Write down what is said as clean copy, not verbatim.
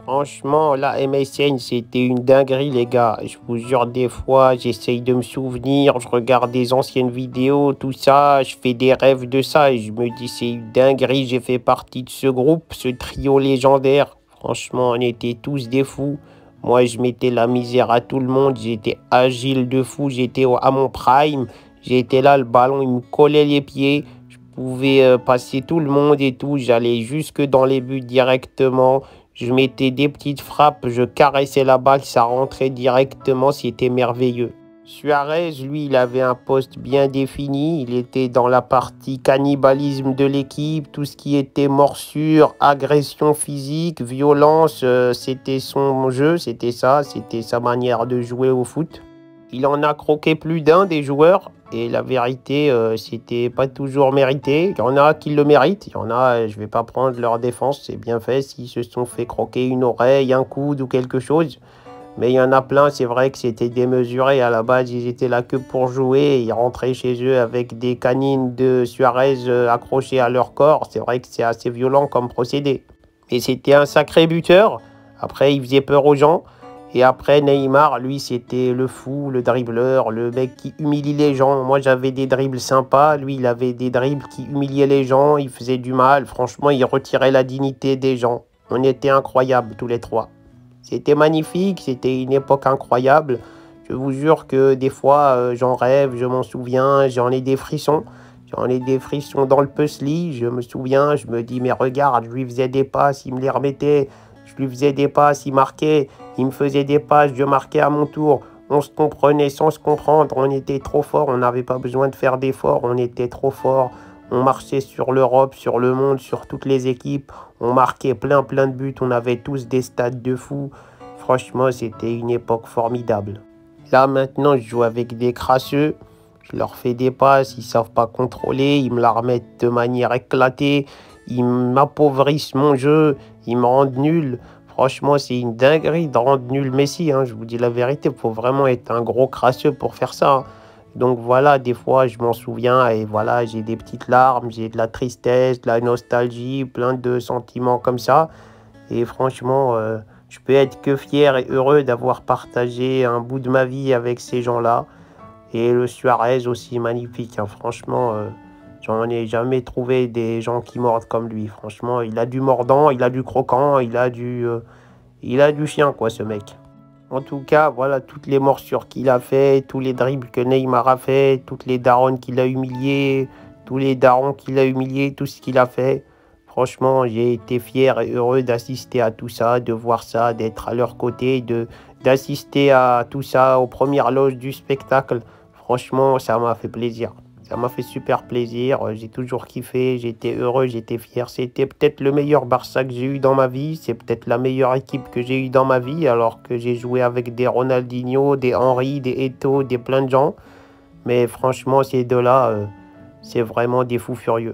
Franchement, la MSN, c'était une dinguerie, les gars. Je vous jure, des fois, j'essaye de me souvenir, je regarde des anciennes vidéos, tout ça, je fais des rêves de ça et je me dis, c'est une dinguerie, j'ai fait partie de ce groupe, ce trio légendaire. Franchement, on était tous des fous. Moi, je mettais la misère à tout le monde, j'étais agile de fou, à mon prime. J'étais là, le ballon, il me collait les pieds. Je pouvais passer tout le monde et tout, j'allais jusque dans les buts directement. Je mettais des petites frappes, je caressais la balle, ça rentrait directement, c'était merveilleux. Suarez, lui, il avait un poste bien défini. Il était dans la partie cannibalisme de l'équipe, tout ce qui était morsure, agression physique, violence, c'était son jeu, c'était ça, c'était sa manière de jouer au foot. Il en a croqué plus d'un des joueurs et la vérité, c'était pas toujours mérité. Il y en a qui le méritent, il y en a, je vais pas prendre leur défense, c'est bien fait s'ils se sont fait croquer une oreille, un coude ou quelque chose. Mais il y en a plein, c'est vrai que c'était démesuré. À la base, ils étaient là que pour jouer. Ils rentraient chez eux avec des canines de Suarez accrochées à leur corps. C'est vrai que c'est assez violent comme procédé. Et c'était un sacré buteur. Après, il faisait peur aux gens. Et après, Neymar, lui, c'était le fou, le dribbleur, le mec qui humilie les gens. Moi, j'avais des dribbles sympas. Lui, il avait des dribbles qui humiliaient les gens. Il faisait du mal. Franchement, il retirait la dignité des gens. On était incroyables tous les trois. C'était magnifique, c'était une époque incroyable. Je vous jure que des fois, j'en rêve, je m'en souviens, j'en ai des frissons. J'en ai des frissons dans le puzzle. Je me souviens, je me dis, mais regarde, je lui faisais des passes, il me les remettait. Je lui faisais des passes, il marquait. Il me faisait des passes, je marquais à mon tour. On se comprenait sans se comprendre. On était trop fort, on n'avait pas besoin de faire d'efforts. On était trop fort. On marchait sur l'Europe, sur le monde, sur toutes les équipes. On marquait plein de buts. On avait tous des stats de fou. Franchement, c'était une époque formidable. Là, maintenant, je joue avec des crasseux. Je leur fais des passes, ils savent pas contrôler. Ils me la remettent de manière éclatée. Ils m'appauvrissent mon jeu. Ils me rendent nul. Franchement, c'est une dinguerie de rendre nul Messi. Hein. Je vous dis la vérité, il faut vraiment être un gros crasseux pour faire ça. Hein. Donc voilà, des fois, je m'en souviens et voilà, j'ai des petites larmes, j'ai de la tristesse, de la nostalgie, plein de sentiments comme ça. Et franchement, je peux être que fier et heureux d'avoir partagé un bout de ma vie avec ces gens-là. Et le Suarez aussi magnifique. Hein. Franchement, j'en ai jamais trouvé des gens qui mordent comme lui. Franchement, il a du mordant, il a du croquant, il a du chien, quoi, ce mec. En tout cas, voilà toutes les morsures qu'il a fait, tous les dribbles que Neymar a fait, toutes les darons qu'il a humiliés, tous les darons qu'il a humiliés, tout ce qu'il a fait. Franchement, j'ai été fier et heureux d'assister à tout ça, de voir ça, d'être à leur côté, d'assister à tout ça aux premières loges du spectacle. Franchement, ça m'a fait plaisir. Ça m'a fait super plaisir. J'ai toujours kiffé, j'étais heureux, j'étais fier. C'était peut-être le meilleur Barça que j'ai eu dans ma vie. C'est peut-être la meilleure équipe que j'ai eue dans ma vie, alors que j'ai joué avec des Ronaldinho, des Henry, des Eto'o, des plein de gens. Mais franchement, ces deux-là, c'est vraiment des fous furieux.